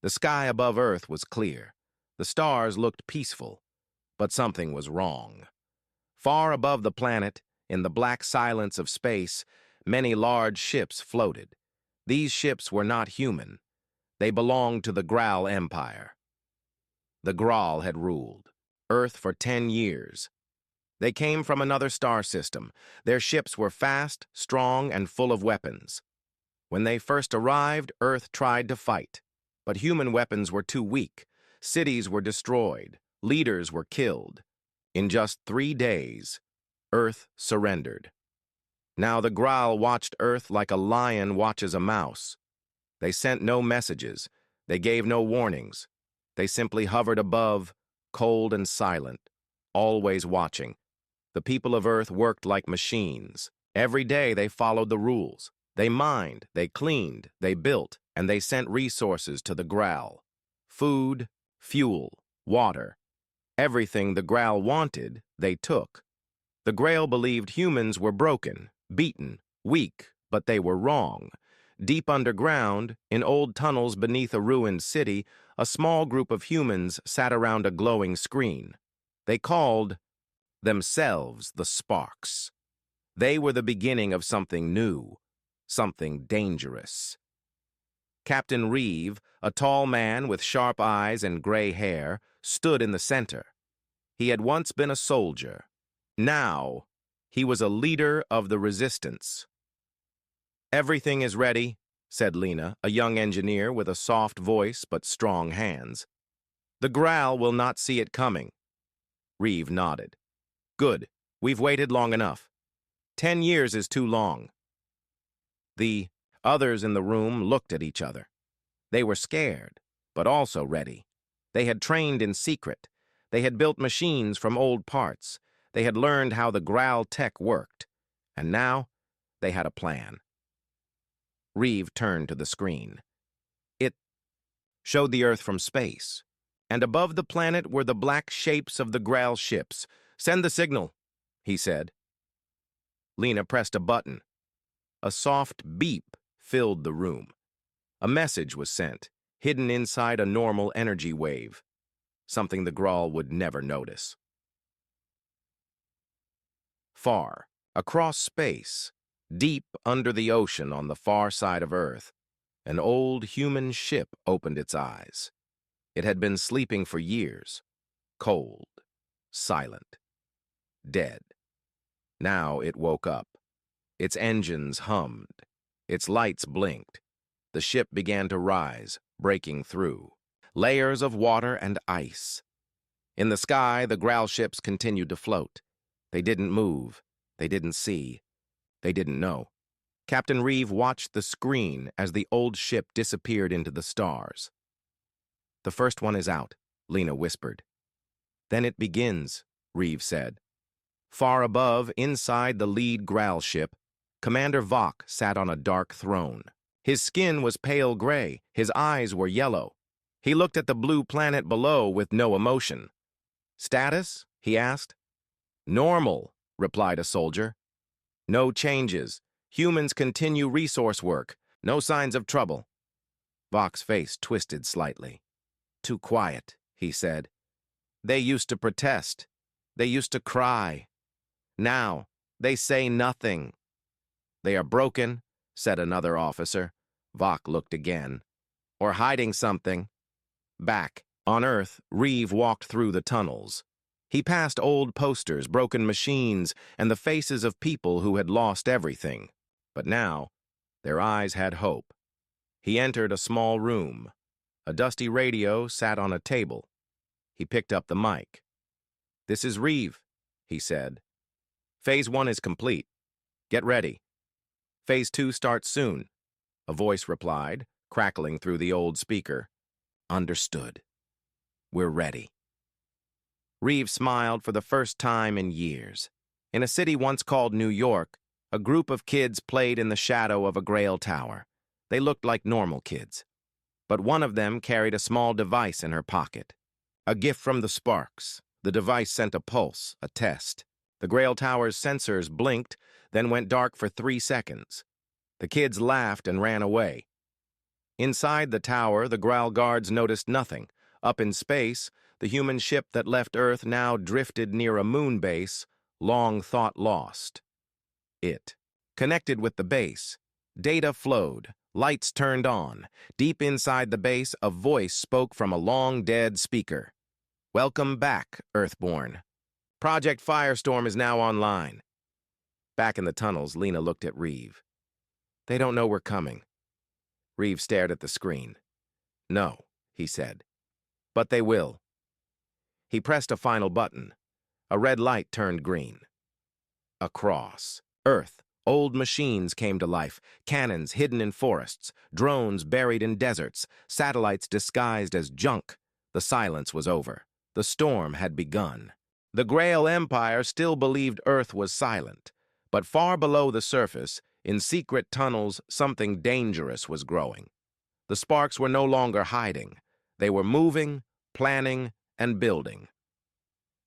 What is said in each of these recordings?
The sky above Earth was clear. The stars looked peaceful, but something was wrong. Far above the planet, in the black silence of space, many large ships floated. These ships were not human. They belonged to the Graal Empire. The Graal had ruled Earth for 10 years. They came from another star system. Their ships were fast, strong, and full of weapons. When they first arrived, Earth tried to fight. But human weapons were too weak. Cities were destroyed. Leaders were killed. In just 3 days, Earth surrendered. Now the Graal watched Earth like a lion watches a mouse. They sent no messages. They gave no warnings. They simply hovered above, cold and silent, always watching. The people of Earth worked like machines. Every day they followed the rules. They mined, they cleaned, they built, and they sent resources to the Graal. Food, fuel, water. Everything the Graal wanted, they took. The Graal believed humans were broken, beaten, weak, but they were wrong. Deep underground, in old tunnels beneath a ruined city, a small group of humans sat around a glowing screen. They called themselves the Sparks. They were the beginning of something new, something dangerous. Captain Reeve, a tall man with sharp eyes and gray hair, stood in the center. He had once been a soldier. Now, he was a leader of the resistance. "Everything is ready," said Lena, a young engineer with a soft voice but strong hands. "The Graal will not see it coming." Reeve nodded. "Good. We've waited long enough. 10 years is too long." The others in the room looked at each other. They were scared, but also ready. They had trained in secret. They had built machines from old parts. They had learned how the Graal tech worked. And now, they had a plan. Reeve turned to the screen. It showed the Earth from space, and above the planet were the black shapes of the Graal ships. "Send the signal," he said. Lena pressed a button. A soft beep filled the room. A message was sent, hidden inside a normal energy wave, something the Graal would never notice. Far, across space, deep under the ocean on the far side of Earth, an old human ship opened its eyes. It had been sleeping for years, cold, silent, dead. Now it woke up. Its engines hummed. Its lights blinked. The ship began to rise, breaking through. Layers of water and ice. In the sky, the Graal ships continued to float. They didn't move. They didn't see. They didn't know. Captain Reeve watched the screen as the old ship disappeared into the stars. "The first one is out," Lena whispered. "Then it begins," Reeve said. Far above, inside the lead Graal ship, Commander Vok sat on a dark throne. His skin was pale gray. His eyes were yellow. He looked at the blue planet below with no emotion. "Status?" he asked. "Normal," replied a soldier. "No changes. Humans continue resource work. No signs of trouble." Vok's face twisted slightly. "Too quiet," he said. "They used to protest. They used to cry. Now, they say nothing." "They are broken," said another officer. Vok looked again. "Or hiding something." Back, on Earth, Reeve walked through the tunnels. He passed old posters, broken machines, and the faces of people who had lost everything. But now, their eyes had hope. He entered a small room. A dusty radio sat on a table. He picked up the mic. "This is Reeve," he said. "Phase 1 is complete. Get ready. Phase 2 starts soon," a voice replied, crackling through the old speaker. "Understood. We're ready." Reeve smiled for the first time in years. In a city once called New York, a group of kids played in the shadow of a Grail tower. They looked like normal kids. But one of them carried a small device in her pocket. A gift from the Sparks. The device sent a pulse, a test. The Grail tower's sensors blinked, then went dark for 3 seconds. The kids laughed and ran away. Inside the tower, the Growl guards noticed nothing. Up in space, the human ship that left Earth now drifted near a moon base, long thought lost. It connected with the base. Data flowed. Lights turned on. Deep inside the base, a voice spoke from a long-dead speaker. "Welcome back, Earthborn. Project Firestorm is now online." Back in the tunnels, Lena looked at Reeve. "They don't know we're coming." Reeve stared at the screen. "No," he said. "But they will." He pressed a final button. A red light turned green. Across Earth, old machines came to life, cannons hidden in forests, drones buried in deserts, satellites disguised as junk. The silence was over. The storm had begun. The Grail Empire still believed Earth was silent, but far below the surface, in secret tunnels, something dangerous was growing. The sparks were no longer hiding. They were moving, planning, and building.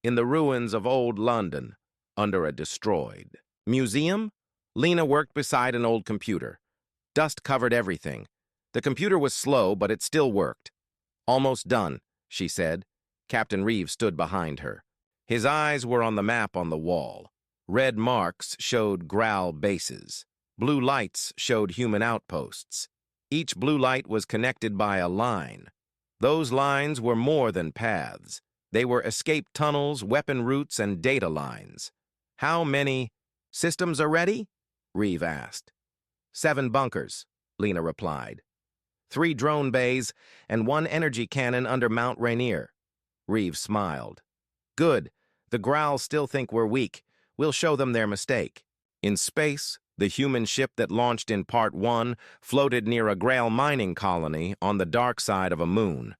In the ruins of old London, under a destroyed museum, Lena worked beside an old computer. Dust covered everything. The computer was slow, but it still worked. "Almost done," she said. Captain Reeve stood behind her. His eyes were on the map on the wall. Red marks showed Growl bases. Blue lights showed human outposts. Each blue light was connected by a line. Those lines were more than paths. They were escape tunnels, weapon routes, and data lines. "How many systems are ready?" Reeve asked. 7 bunkers, Lena replied. 3 drone bays and 1 energy cannon under Mount Rainier. Reeve smiled. "Good. The Growls still think we're weak. We'll show them their mistake." In space, the human ship that launched in Part 1 floated near a Grail mining colony on the dark side of a moon.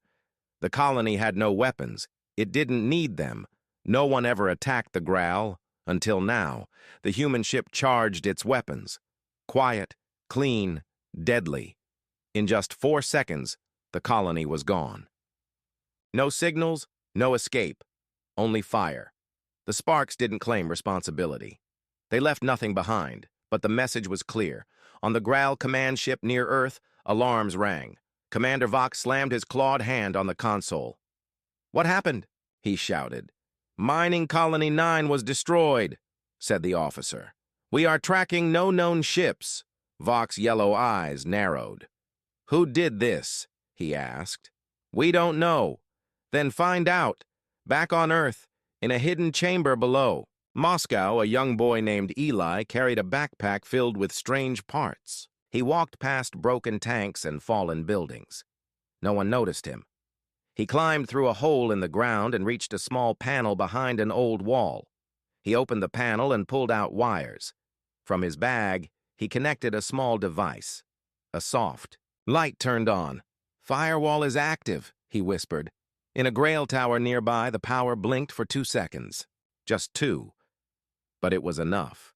The colony had no weapons. It didn't need them. No one ever attacked the Growl. Until now, the human ship charged its weapons. Quiet, clean, deadly. In just 4 seconds, the colony was gone. No signals, no escape. Only fire. The Sparks didn't claim responsibility. They left nothing behind, but the message was clear. On the Growl command ship near Earth, alarms rang. Commander Vox slammed his clawed hand on the console. "What happened?" he shouted. "Mining Colony 9 was destroyed," said the officer. "We are tracking no known ships." Vox's yellow eyes narrowed. "Who did this?" he asked. "We don't know." "Then find out. Back on Earth, in a hidden chamber below." Moscow, a young boy named Eli, carried a backpack filled with strange parts. He walked past broken tanks and fallen buildings. No one noticed him. He climbed through a hole in the ground and reached a small panel behind an old wall. He opened the panel and pulled out wires. From his bag, he connected a small device. A soft light turned on. "Firewall is active," he whispered. In a Grail tower nearby, the power blinked for 2 seconds. Just 2. But it was enough.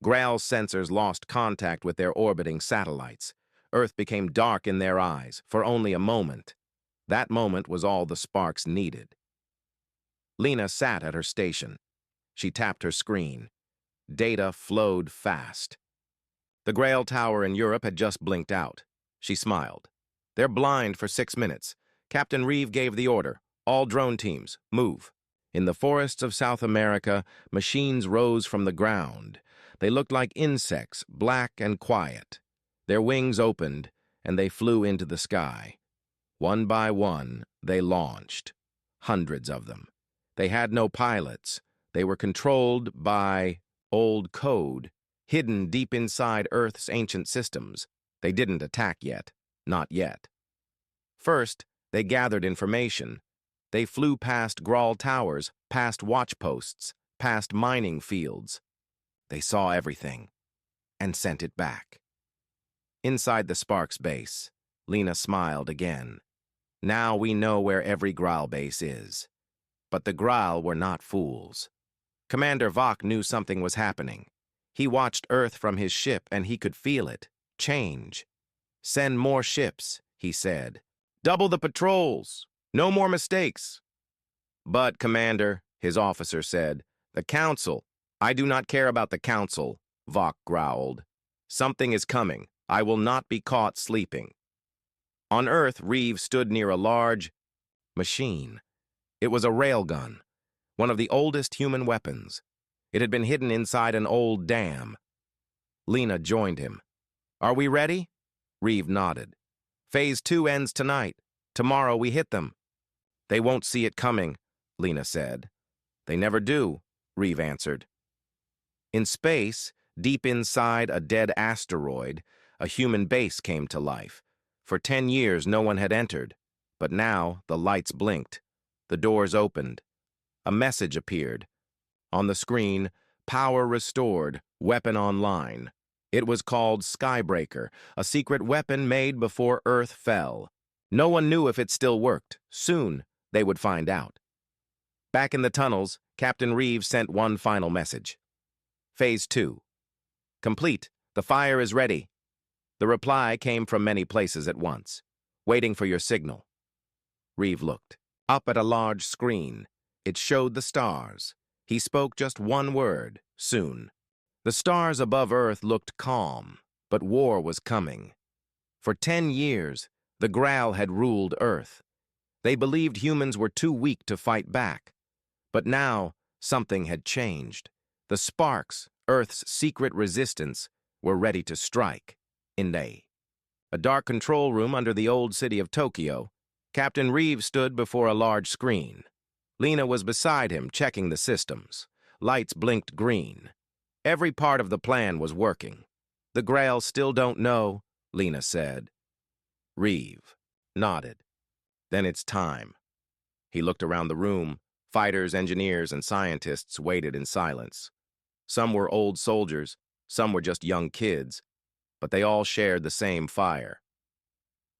Growl's sensors lost contact with their orbiting satellites. Earth became dark in their eyes for only a moment. That moment was all the Sparks needed. Lena sat at her station. She tapped her screen. Data flowed fast. The Grail tower in Europe had just blinked out. She smiled. "They're blind for 6 minutes. Captain Reeve gave the order. All drone teams, move." In the forests of South America, machines rose from the ground. They looked like insects, black and quiet. Their wings opened, and they flew into the sky. One by one, they launched. Hundreds of them. They had no pilots. They were controlled by old code, hidden deep inside Earth's ancient systems. They didn't attack yet. Not yet. First, they gathered information. They flew past Grawl towers, past watchposts, past mining fields. They saw everything and sent it back. Inside the Sparks base, Lena smiled again. Now we know where every Growl base is. But the Growl were not fools. Commander Vox knew something was happening. He watched Earth from his ship and he could feel it change. "Send more ships," he said. "Double the patrols. No more mistakes." "But, Commander," his officer said, "the Council." "I do not care about the Council," Vox growled. "Something is coming. I will not be caught sleeping." On Earth, Reeve stood near a large machine. It was a railgun, one of the oldest human weapons. It had been hidden inside an old dam. Lena joined him. "Are we ready?" Reeve nodded. "Phase 2 ends tonight. Tomorrow we hit them." "They won't see it coming," Lena said. "They never do," Reeve answered. In space, deep inside a dead asteroid, a human base came to life. For 10 years, no one had entered, but now the lights blinked. The doors opened. A message appeared. On the screen, "Power restored, weapon online." It was called Skybreaker, a secret weapon made before Earth fell. No one knew if it still worked. Soon, they would find out. Back in the tunnels, Captain Reeves sent one final message. "Phase 2. Complete. The fire is ready." The reply came from many places at once. "Waiting for your signal." Reeve looked. Up at a large screen. It showed the stars. He spoke just one word: soon. The stars above Earth looked calm, but war was coming. For 10 years, the Grail had ruled Earth. They believed humans were too weak to fight back. But now, something had changed. The Sparks, Earth's secret resistance, were ready to strike. In a dark control room under the old city of Tokyo, Captain Reeves stood before a large screen. Lena was beside him, checking the systems. Lights blinked green. Every part of the plan was working. "The Grail still don't know," Lena said. Reeve nodded. "Then it's time." He looked around the room. Fighters, engineers, and scientists waited in silence. Some were old soldiers, some were just young kids, but they all shared the same fire.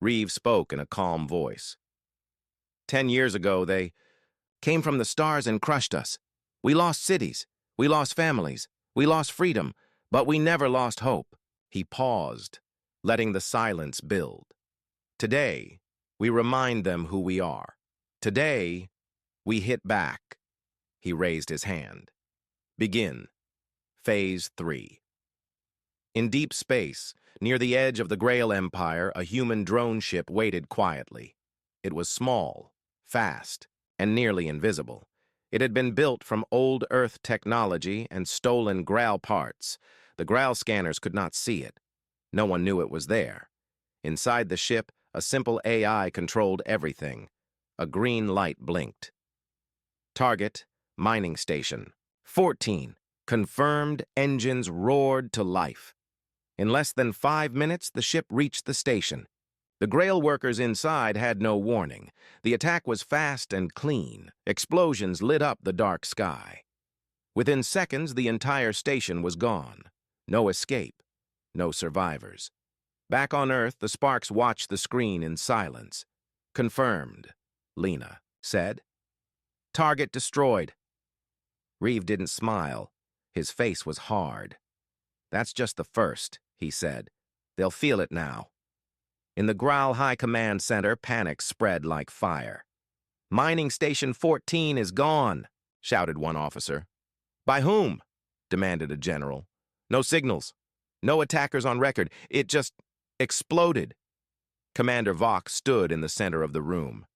Reeve spoke in a calm voice. 10 years ago, they came from the stars and crushed us. We lost cities, we lost families, we lost freedom, but we never lost hope." He paused, letting the silence build. "Today, we remind them who we are. Today, we hit back." He raised his hand. "Begin. Phase 3. In deep space, near the edge of the Grail Empire, a human drone ship waited quietly. It was small, fast, and nearly invisible. It had been built from old Earth technology and stolen Grail parts. The Grail scanners could not see it. No one knew it was there. Inside the ship, a simple AI controlled everything. A green light blinked. Target, mining station. 14. Confirmed. Engines roared to life. In less than 5 minutes, the ship reached the station. The Grail workers inside had no warning. The attack was fast and clean. Explosions lit up the dark sky. Within seconds, the entire station was gone. No escape. No survivors. Back on Earth, the Sparks watched the screen in silence. "Confirmed," Lena said. "Target destroyed." Reeve didn't smile. His face was hard. "That's just the first," he said. "They'll feel it now." In the Grail High Command Center, panic spread like fire. "Mining Station 14 is gone," shouted one officer. "By whom?" demanded a general. "No signals. No attackers on record. It just exploded." Commander Vok stood in the center of the room.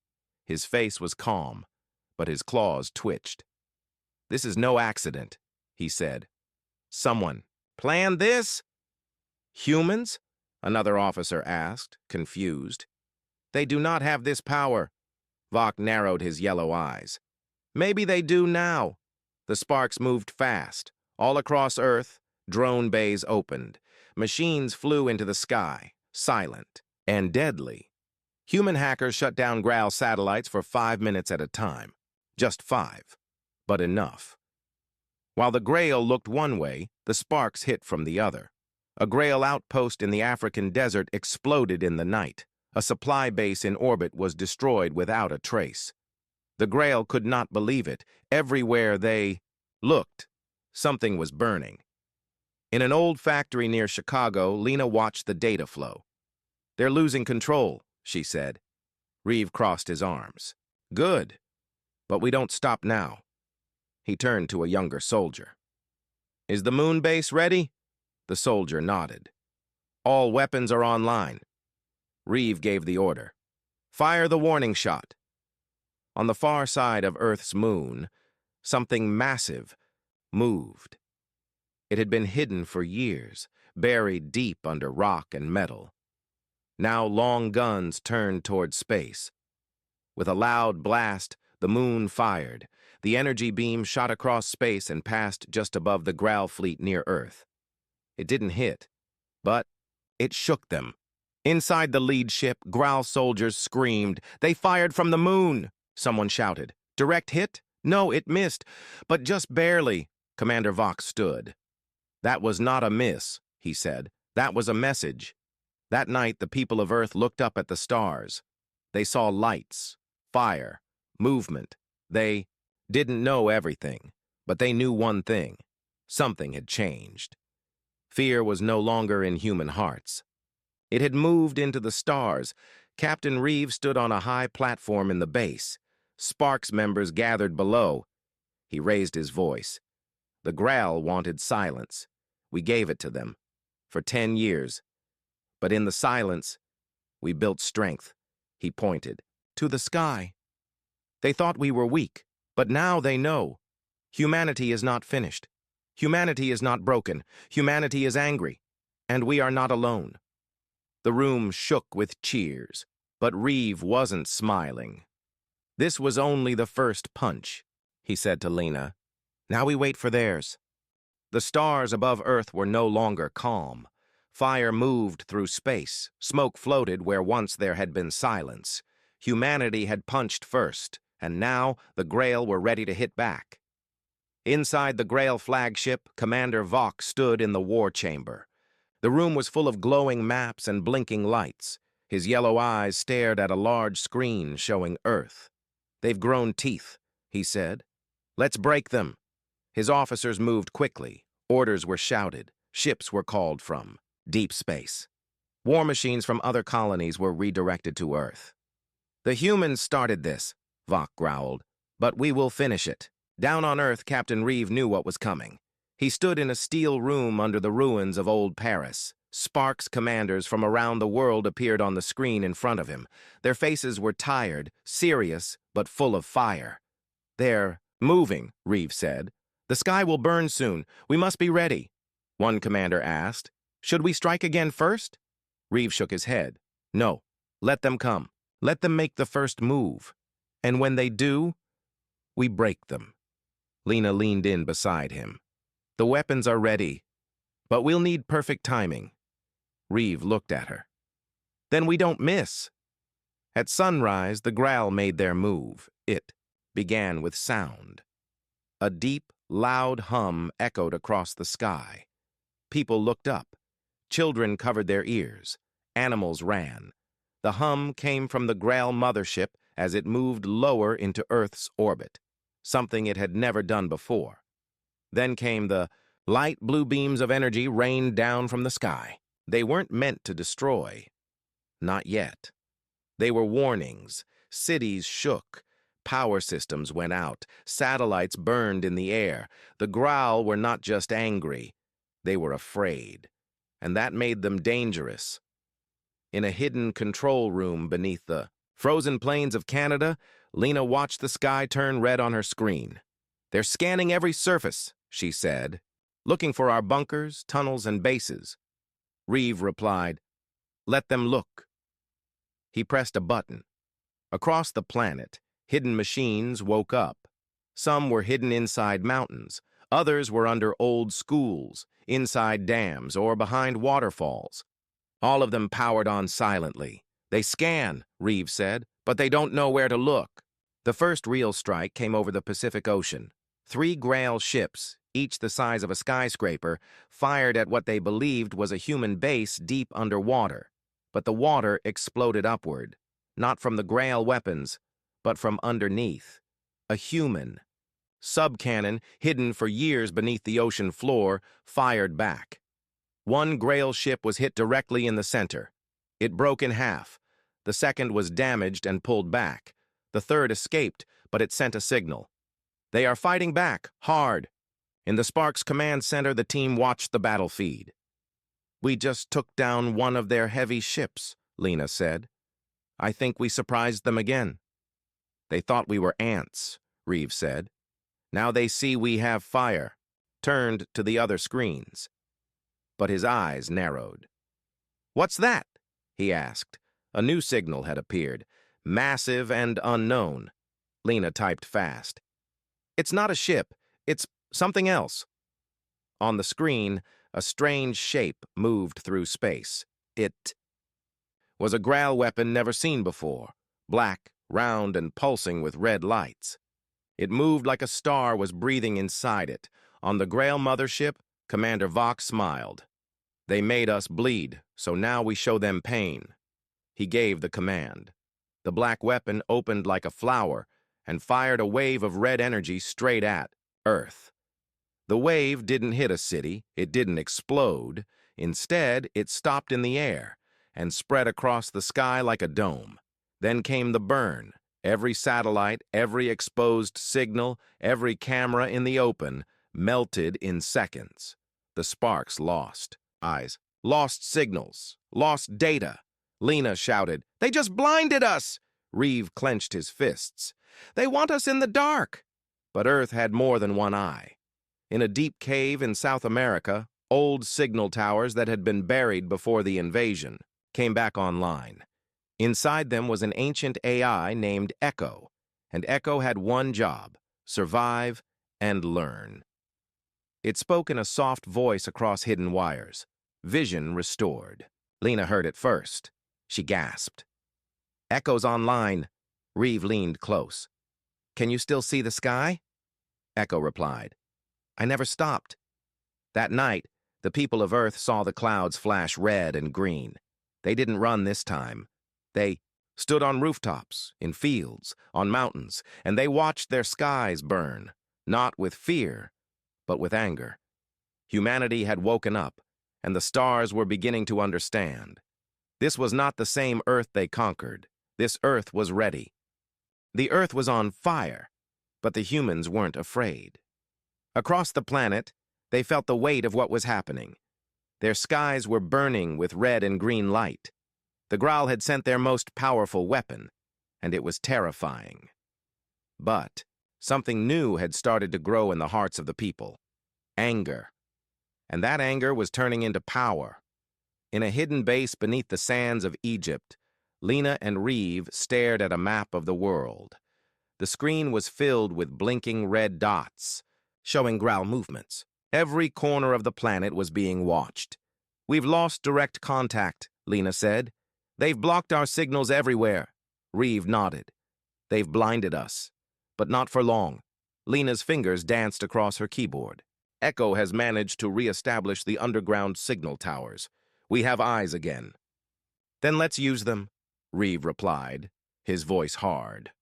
His face was calm, but his claws twitched. "This is no accident," he said. "Someone planned this?" "Humans?" another officer asked, confused. "They do not have this power." Vok narrowed his yellow eyes. "Maybe they do now." The Sparks moved fast. All across Earth, drone bays opened. Machines flew into the sky, silent and deadly. Human hackers shut down Grail satellites for 5 minutes at a time. Just 5, but enough. While the Grail looked one way, the Sparks hit from the other. A Grail outpost in the African desert exploded in the night. A supply base in orbit was destroyed without a trace. The Grail could not believe it. Everywhere they looked, something was burning. In an old factory near Chicago, Lena watched the data flow. "They're losing control," she said. Reeve crossed his arms. "Good, but we don't stop now." He turned to a younger soldier. "Is the moon base ready?" The soldier nodded. "All weapons are online." Reeve gave the order. Fire the warning shot. On the far side of Earth's moon, something massive moved. It had been hidden for years, buried deep under rock and metal. Now long guns turned toward space. With a loud blast, the moon fired. The energy beam shot across space and passed just above the Growl fleet near Earth. It didn't hit, but it shook them. Inside the lead ship, Growl soldiers screamed. They fired from the moon, someone shouted. Direct hit? No, it missed, but just barely. Commander Vox stood. That was not a miss, he said. That was a message. That night, the people of Earth looked up at the stars. They saw lights, fire, movement. They didn't know everything, but they knew one thing. Something had changed. Fear was no longer in human hearts. It had moved into the stars. Captain Reeve stood on a high platform in the base. Sparks members gathered below. He raised his voice. The Growl wanted silence. We gave it to them. For 10 years. But in the silence, we built strength. He pointed. To the sky. They thought we were weak, but now they know. Humanity is not finished. Humanity is not broken. Humanity is angry. And we are not alone. The room shook with cheers, but Reeve wasn't smiling. This was only the first punch, he said to Lena. Now we wait for theirs. The stars above Earth were no longer calm. Fire moved through space. Smoke floated where once there had been silence. Humanity had punched first, and now the Grail were ready to hit back. Inside the Grail flagship, Commander Vox stood in the war chamber. The room was full of glowing maps and blinking lights. His yellow eyes stared at a large screen showing Earth. They've grown teeth, he said. Let's break them. His officers moved quickly. Orders were shouted. Ships were called from deep space. War machines from other colonies were redirected to Earth. The humans started this, Vox growled, but we will finish it. Down on Earth, Captain Reeve knew what was coming. He stood in a steel room under the ruins of old Paris. Sparks commanders from around the world appeared on the screen in front of him. Their faces were tired, serious, but full of fire. They're moving, Reeve said. The sky will burn soon. We must be ready. One commander asked. Should we strike again first? Reeve shook his head. No, let them come. Let them make the first move. And when they do, we break them. Lena leaned in beside him. The weapons are ready, but we'll need perfect timing. Reeve looked at her. Then we don't miss. At sunrise, the Growl made their move. It began with sound. A deep, loud hum echoed across the sky. People looked up. Children covered their ears. Animals ran. The hum came from the Grail mothership as it moved lower into Earth's orbit, something it had never done before. Then came the light blue beams of energy rained down from the sky. They weren't meant to destroy. Not yet. They were warnings. Cities shook. Power systems went out. Satellites burned in the air. The Growl were not just angry. They were afraid. And that made them dangerous. In a hidden control room beneath the frozen plains of Canada, Lena watched the sky turn red on her screen. They're scanning every surface, she said, looking for our bunkers, tunnels, and bases. Reeve replied, let them look. He pressed a button. Across the planet, hidden machines woke up. Some were hidden inside mountains. Others were under old schools, inside dams, or behind waterfalls. All of them powered on silently. They scan, Reeve said, but they don't know where to look. The first real strike came over the Pacific Ocean. 3 Grail ships, each the size of a skyscraper, fired at what they believed was a human base deep underwater. But the water exploded upward, not from the Grail weapons, but from underneath. A human. Subcannon, hidden for years beneath the ocean floor, fired back. One Grail ship was hit directly in the center. It broke in half. The second was damaged and pulled back. The third escaped, but it sent a signal. They are fighting back, hard. In the Sparks command center, the team watched the battle feed. We just took down one of their heavy ships, Lena said. I think we surprised them again. They thought we were ants, Reeve said. Now they see we have fire, turned to the other screens. But his eyes narrowed. What's that? He asked. A new signal had appeared, massive and unknown. Lena typed fast. It's not a ship, it's something else. On the screen, a strange shape moved through space. It was a Grail weapon never seen before, black, round, and pulsing with red lights. It moved like a star was breathing inside it. On the Grail mothership, Commander Vox smiled. They made us bleed, so now we show them pain. He gave the command. The black weapon opened like a flower and fired a wave of red energy straight at Earth. The wave didn't hit a city, it didn't explode. Instead, it stopped in the air and spread across the sky like a dome. Then came the burn. Every satellite, every exposed signal, every camera in the open melted in seconds. The sparks lost eyes, lost signals, lost data. Lena shouted, "They just blinded us!" Reeve clenched his fists. "They want us in the dark!" But Earth had more than one eye. In a deep cave in South America, old signal towers that had been buried before the invasion came back online. Inside them was an ancient AI named Echo, and Echo had one job: survive and learn. It spoke in a soft voice across hidden wires. Vision restored. Lena heard it first. She gasped. "Echo's online." Reeve leaned close. "Can you still see the sky?" Echo replied. "I never stopped." That night, the people of Earth saw the clouds flash red and green. They didn't run this time. They stood on rooftops, in fields, on mountains, and they watched their skies burn, not with fear, but with anger. Humanity had woken up, and the stars were beginning to understand. This was not the same Earth they conquered. This Earth was ready. The Earth was on fire, but the humans weren't afraid. Across the planet, they felt the weight of what was happening. Their skies were burning with red and green light. The Graal had sent their most powerful weapon, and it was terrifying. But something new had started to grow in the hearts of the people. Anger. And that anger was turning into power. In a hidden base beneath the sands of Egypt, Lena and Reeve stared at a map of the world. The screen was filled with blinking red dots, showing Graal movements. Every corner of the planet was being watched. "We've lost direct contact," Lena said. "They've blocked our signals everywhere." Reeve nodded. "They've blinded us. But not for long." Lena's fingers danced across her keyboard. "Echo has managed to re-establish the underground signal towers. We have eyes again." "Then let's use them," Reeve replied, his voice hard.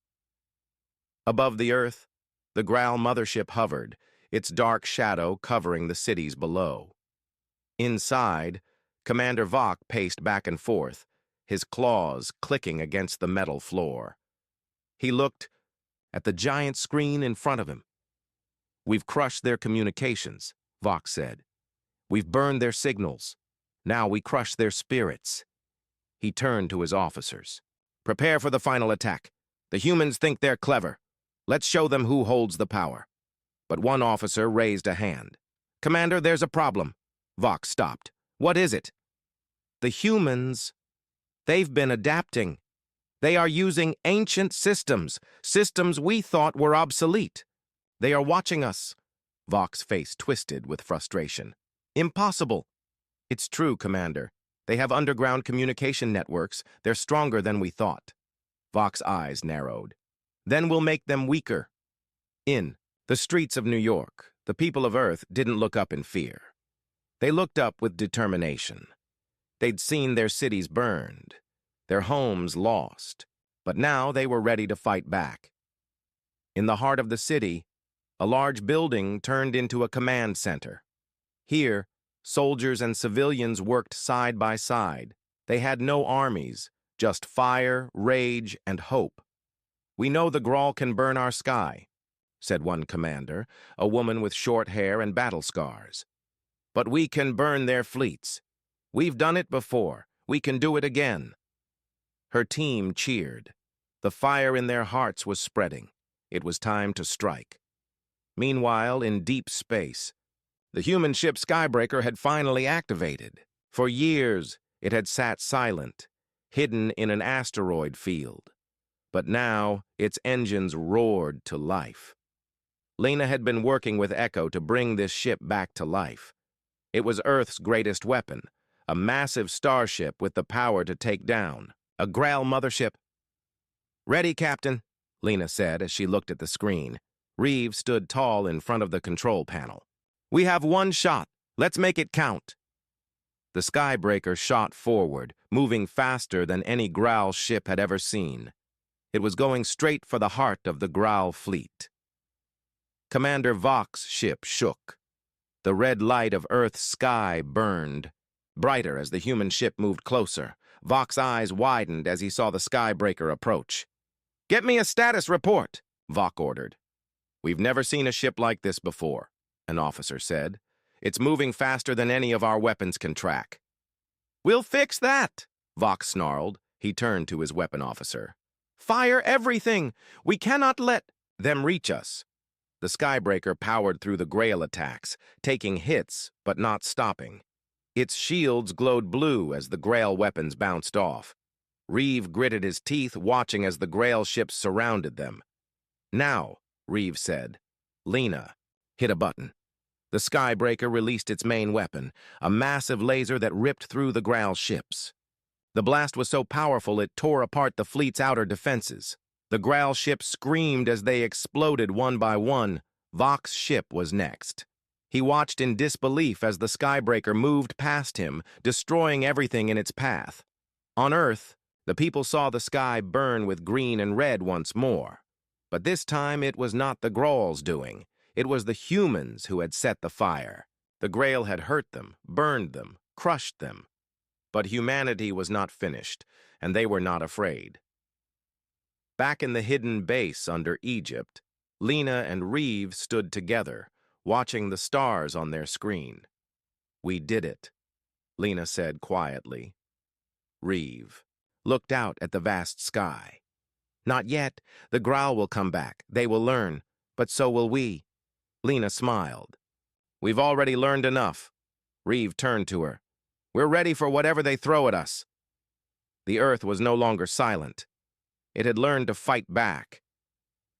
Above the Earth, the Graal mothership hovered, its dark shadow covering the cities below. Inside, Commander Vox paced back and forth, his claws clicking against the metal floor. He looked at the giant screen in front of him. "We've crushed their communications," Vox said. "We've burned their signals. Now we crush their spirits." He turned to his officers. "Prepare for the final attack. The humans think they're clever. Let's show them who holds the power." But one officer raised a hand. "Commander, there's a problem." Vox stopped. "What is it?" "The humans, they've been adapting. They are using ancient systems we thought were obsolete. They are watching us." Vox's face twisted with frustration. "Impossible." "It's true, Commander. They have underground communication networks. They're stronger than we thought." Vox's eyes narrowed. "Then we'll make them weaker." In the streets of New York, the people of Earth didn't look up in fear. They looked up with determination. They'd seen their cities burned, their homes lost, but now they were ready to fight back. In the heart of the city, a large building turned into a command center. Here, soldiers and civilians worked side by side. They had no armies, just fire, rage, and hope. "We know the Graal can burn our sky," said one commander, a woman with short hair and battle scars. "But we can burn their fleets. We've done it before. We can do it again." Her team cheered. The fire in their hearts was spreading. It was time to strike. Meanwhile, in deep space, the human ship Skybreaker had finally activated. For years, it had sat silent, hidden in an asteroid field. But now, its engines roared to life. Lena had been working with Echo to bring this ship back to life. It was Earth's greatest weapon, a massive starship with the power to take down a Grail mothership. "Ready, Captain," Lena said as she looked at the screen. Reeve stood tall in front of the control panel. "We have one shot. Let's make it count." The Skybreaker shot forward, moving faster than any Grail ship had ever seen. It was going straight for the heart of the Grail fleet. Commander Vox's ship shook. The red light of Earth's sky burned, brighter as the human ship moved closer. Vox's eyes widened as he saw the Skybreaker approach. "Get me a status report," Vox ordered. "We've never seen a ship like this before," an officer said. "It's moving faster than any of our weapons can track." "We'll fix that," Vox snarled. He turned to his weapon officer. "Fire everything! We cannot let them reach us." The Skybreaker powered through the Grail attacks, taking hits but not stopping. Its shields glowed blue as the Grail weapons bounced off. Reeve gritted his teeth, watching as the Grail ships surrounded them. "Now," Reeve said. Lena hit a button. The Skybreaker released its main weapon, a massive laser that ripped through the Grail ships. The blast was so powerful it tore apart the fleet's outer defenses. The Grail ships screamed as they exploded one by one. Vox's ship was next. He watched in disbelief as the Skybreaker moved past him, destroying everything in its path. On Earth, the people saw the sky burn with green and red once more. But this time it was not the Grol's doing. It was the humans who had set the fire. The Grail had hurt them, burned them, crushed them. But humanity was not finished, and they were not afraid. Back in the hidden base under Egypt, Lena and Reeve stood together, watching the stars on their screen. "We did it," Lena said quietly. Reeve looked out at the vast sky. "Not yet. The Grail will come back. They will learn. But so will we." Lena smiled. "We've already learned enough." Reeve turned to her. "We're ready for whatever they throw at us." The Earth was no longer silent. It had learned to fight back.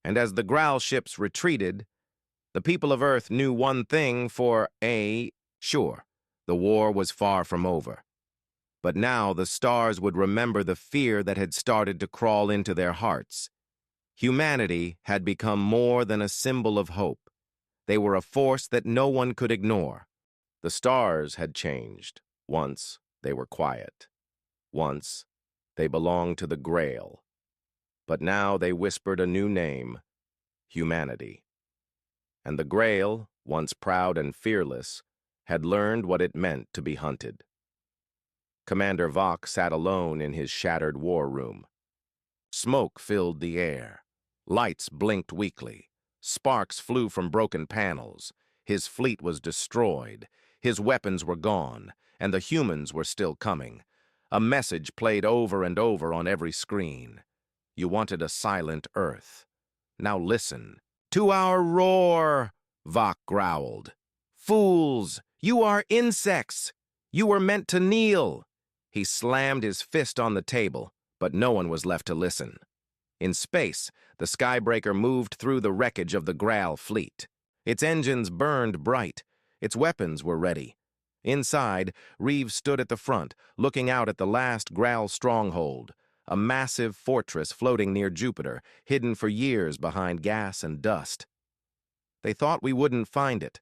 And as the Grail ships retreated, the people of Earth knew one thing for sure. The war was far from over. But now the stars would remember the fear that had started to crawl into their hearts. Humanity had become more than a symbol of hope. They were a force that no one could ignore. The stars had changed. Once they were quiet. Once they belonged to the Grail. But now they whispered a new name: humanity. And the Grail, once proud and fearless, had learned what it meant to be hunted. Commander Vox sat alone in his shattered war room. Smoke filled the air. Lights blinked weakly. Sparks flew from broken panels. His fleet was destroyed. His weapons were gone, and the humans were still coming. A message played over and over on every screen. You wanted a silent Earth. Now listen. "To our roar," Vox growled. "Fools, you are insects. You were meant to kneel." He slammed his fist on the table, but no one was left to listen. In space, the Skybreaker moved through the wreckage of the Grail fleet. Its engines burned bright. Its weapons were ready. Inside, Reeve stood at the front, looking out at the last Grail stronghold, a massive fortress floating near Jupiter, hidden for years behind gas and dust. "They thought we wouldn't find it,"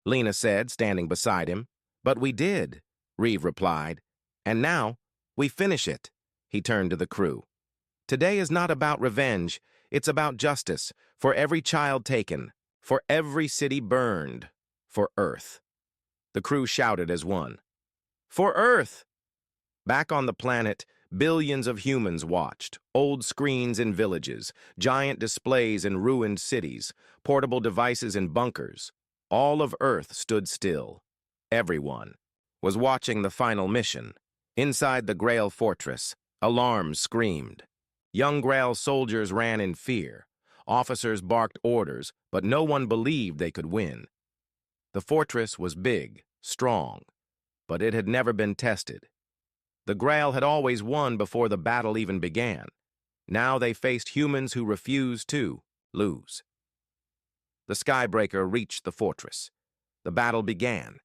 Lena said, standing beside him. "But we did," Reeve replied. "And now, we finish it." He turned to the crew. "Today is not about revenge. It's about justice, for every child taken, for every city burned, for Earth." The crew shouted as one. "For Earth!" Back on the planet, billions of humans watched. Old screens in villages, giant displays in ruined cities, portable devices in bunkers. All of Earth stood still. Everyone was watching the final mission. Inside the Grail fortress, Alarms screamed. Young Grail soldiers ran in fear. Officers barked orders, but no one believed they could win. The fortress was big, strong, but it had never been tested. The Grail had always won before the battle even began. Now they faced humans who refused to lose. The Skybreaker reached the fortress. The battle began.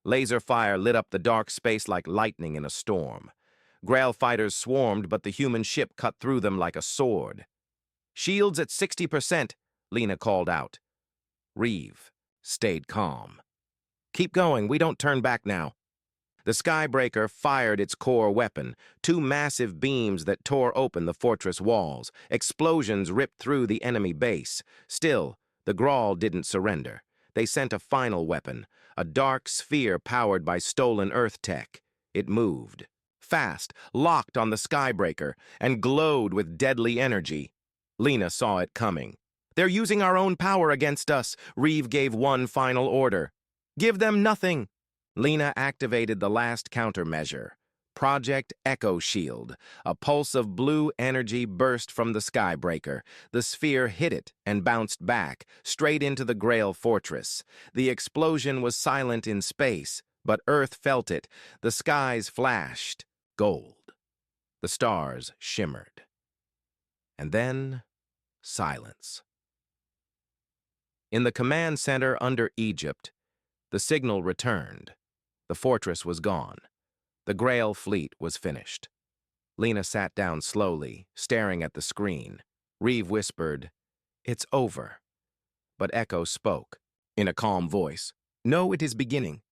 Laser fire lit up the dark space like lightning in a storm. Grail fighters swarmed, but the human ship cut through them like a sword. "Shields at 60%, Lena called out. Reeve stayed calm. "Keep going, we don't turn back now." The Skybreaker fired its core weapon, two massive beams that tore open the fortress walls. Explosions ripped through the enemy base. Still, the Grawl didn't surrender. They sent a final weapon, a dark sphere powered by stolen Earth tech. It moved, fast, locked on the Skybreaker, and glowed with deadly energy. Lena saw it coming. "They're using our own power against us," Reeve gave one final order. "Give them nothing." Lena activated the last countermeasure, Project Echo Shield. A pulse of blue energy burst from the Skybreaker. The sphere hit it and bounced back, straight into the Grail fortress. The explosion was silent in space, but Earth felt it. The skies flashed gold. The stars shimmered. And then, silence. In the command center under Egypt, the signal returned. The fortress was gone. The Grail fleet was finished. Lena sat down slowly, staring at the screen. Reeve whispered, "It's over." But Echo spoke, in a calm voice, "No, it is beginning."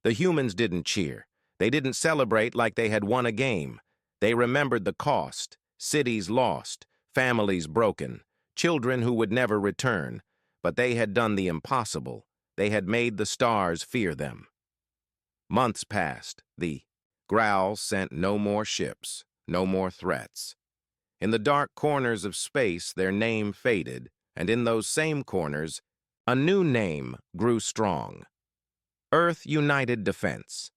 The humans didn't cheer. They didn't celebrate like they had won a game. They remembered the cost, cities lost, families broken, children who would never return. But they had done the impossible. They had made the stars fear them. Months passed. The Growl sent no more ships, no more threats. In the dark corners of space, their name faded, and in those same corners, a new name grew strong. Earth United Defense.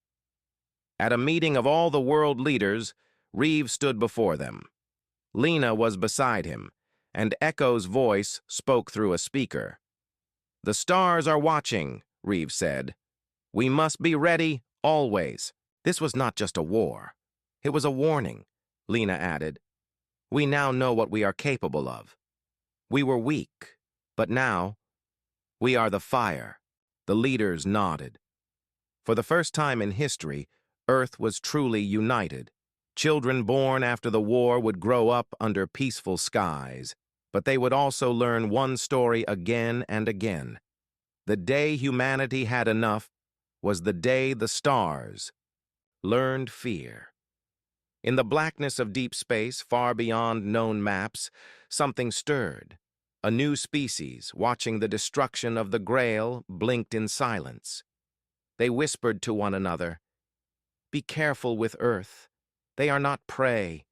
At a meeting of all the world leaders, Reeve stood before them. Lena was beside him, and Echo's voice spoke through a speaker. "The stars are watching," Reeve said. "We must be ready, always." This was not just a war. It was a warning, Lena added. "We now know what we are capable of. We were weak, but now we are the fire." The leaders nodded. For the first time in history, Earth was truly united. Children born after the war would grow up under peaceful skies, but they would also learn one story again and again. The day humanity had enough was the day the stars learned fear. In the blackness of deep space, far beyond known maps, something stirred. A new species, watching the destruction of the Grail, blinked in silence. They whispered to one another, "Be careful with Earth. They are not prey.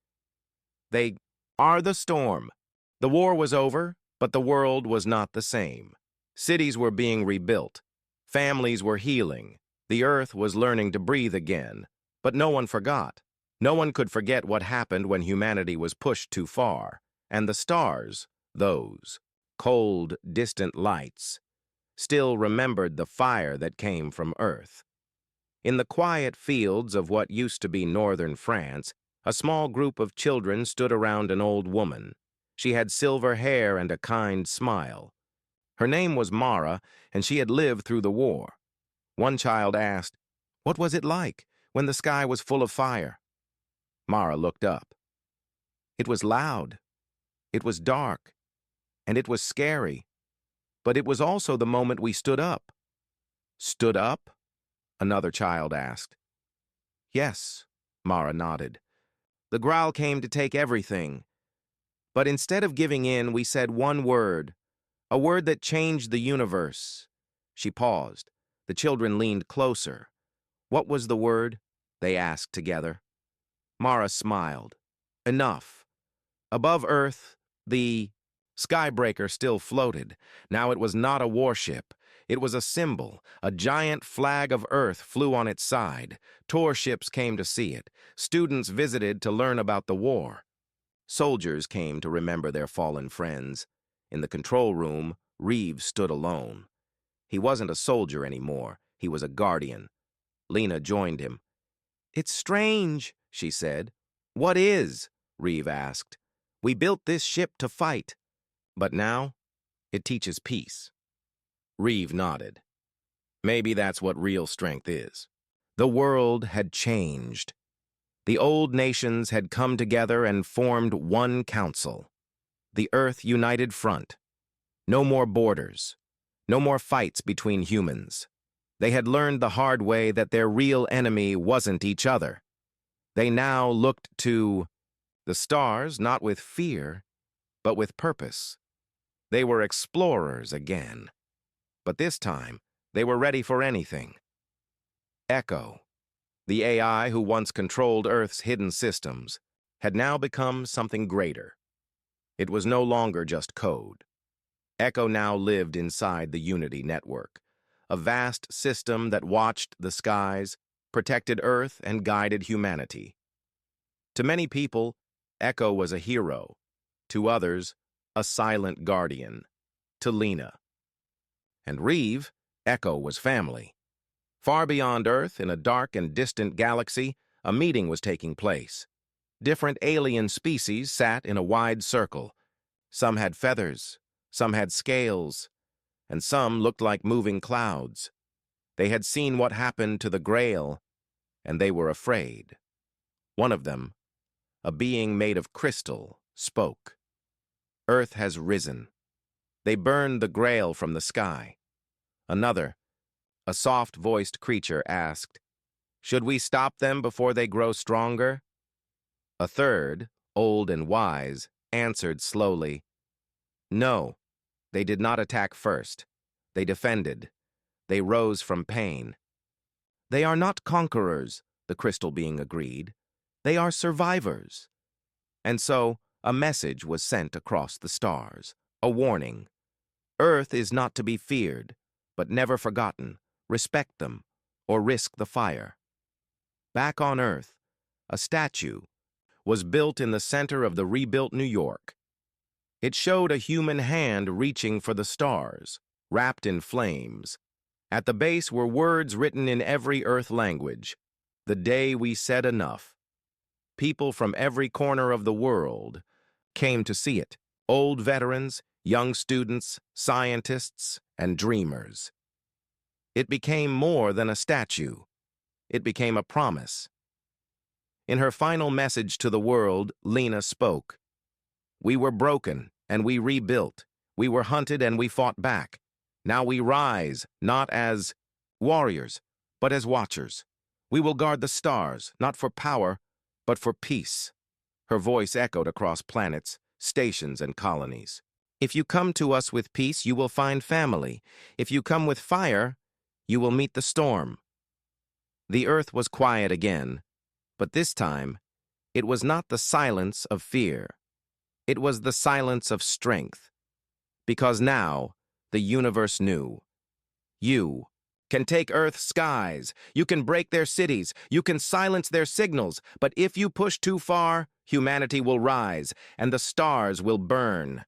They are the storm." The war was over, but the world was not the same. Cities were being rebuilt. Families were healing. The Earth was learning to breathe again. But no one forgot. No one could forget what happened when humanity was pushed too far. And the stars, those cold, distant lights, still remembered the fire that came from Earth. In the quiet fields of what used to be northern France, a small group of children stood around an old woman. She had silver hair and a kind smile. Her name was Mara, and she had lived through the war. One child asked, "What was it like when the sky was full of fire?" Mara looked up. "It was loud. It was dark. And it was scary. But it was also the moment we stood up." "Stood up?" another child asked. "Yes," Mara nodded. "The Growl came to take everything. But instead of giving in, we said one word, a word that changed the universe." She paused. The children leaned closer. "What was the word?" they asked together. Mara smiled. "Enough." Above Earth, the Skybreaker still floated. Now it was not a warship. It was a symbol. A giant flag of Earth flew on its side. Tour ships came to see it. Students visited to learn about the war. Soldiers came to remember their fallen friends. In the control room, Reeves stood alone. He wasn't a soldier anymore. He was a guardian. Lena joined him. "It's strange," she said. "What is?" Reeve asked. "We built this ship to fight. But now, it teaches peace." Reeve nodded. Maybe that's what real strength is. The world had changed. The old nations had come together and formed one council. The Earth United Front. No more borders. No more fights between humans. They had learned the hard way that their real enemy wasn't each other. They now looked to the stars not with fear, but with purpose. They were explorers again. But this time, they were ready for anything. Echo, the AI who once controlled Earth's hidden systems, had now become something greater. It was no longer just code. Echo now lived inside the Unity network, a vast system that watched the skies, protected Earth, and guided humanity. To many people, Echo was a hero. To others, a silent guardian. To Lena. And Reeve, Echo was family. Far beyond Earth, in a dark and distant galaxy, a meeting was taking place. Different alien species sat in a wide circle. Some had feathers, some had scales, and some looked like moving clouds. They had seen what happened to the Grail, and they were afraid. One of them, a being made of crystal, spoke. "Earth has risen. They burned the Grail from the sky." Another, a soft-voiced creature, asked, "Should we stop them before they grow stronger?" A third, old and wise, answered slowly, "No, they did not attack first. They defended. They rose from pain." "They are not conquerors," the crystal being agreed. "They are survivors." And so, a message was sent across the stars, a warning. Earth is not to be feared, but never forgotten. Respect them, or risk the fire. Back on Earth, a statue was built in the center of the rebuilt New York. It showed a human hand reaching for the stars, wrapped in flames. At the base were words written in every Earth language. "The day we said enough." People from every corner of the world came to see it. Old veterans, young students, scientists, and dreamers. It became more than a statue. It became a promise. In her final message to the world, Lena spoke. "We were broken, and we rebuilt. We were hunted, and we fought back. Now we rise, not as warriors, but as watchers. We will guard the stars, not for power, but for peace." Her voice echoed across planets, stations, and colonies. "If you come to us with peace, you will find family. If you come with fire, you will meet the storm." The Earth was quiet again, but this time, it was not the silence of fear. It was the silence of strength. Because now, the universe knew. You can take Earth's skies, you can break their cities, you can silence their signals, but if you push too far, humanity will rise, and the stars will burn.